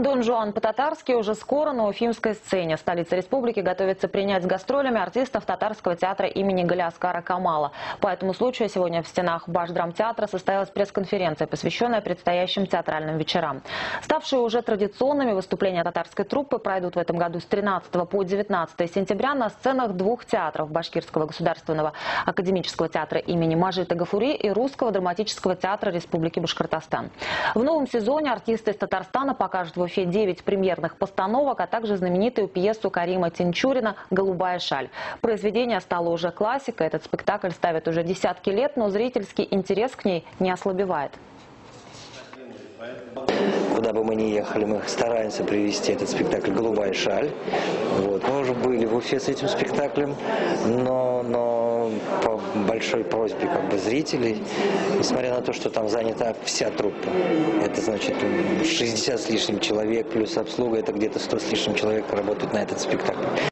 Дон Жуан по-татарски уже скоро на уфимской сцене. Столица республики готовится принять с гастролями артистов татарского театра имени Галиаскара Камала. По этому случаю сегодня в стенах Башдрамтеатра состоялась пресс-конференция, посвященная предстоящим театральным вечерам. Ставшие уже традиционными выступления татарской труппы пройдут в этом году с 13 по 19 сентября на сценах двух театров – Башкирского государственного академического театра имени Мажита Гафури и Русского драматического театра Республики Башкортостан. В новом сезоне артисты из Татарстана покажут в Уфе 9 премьерных постановок, а также знаменитую пьесу Карима Тинчурина «Голубая шаль». Произведение стало уже классикой. Этот спектакль ставят уже десятки лет, но зрительский интерес к ней не ослабевает. Куда бы мы ни ехали, мы стараемся привести этот спектакль «Голубая шаль». Вот. Мы уже были в Уфе с этим спектаклем, но по большой просьбе зрителей, несмотря на то, что там занята вся труппа, это значит 60 с лишним человек плюс обслуга, это где-то 100 с лишним человек работают на этот спектакль.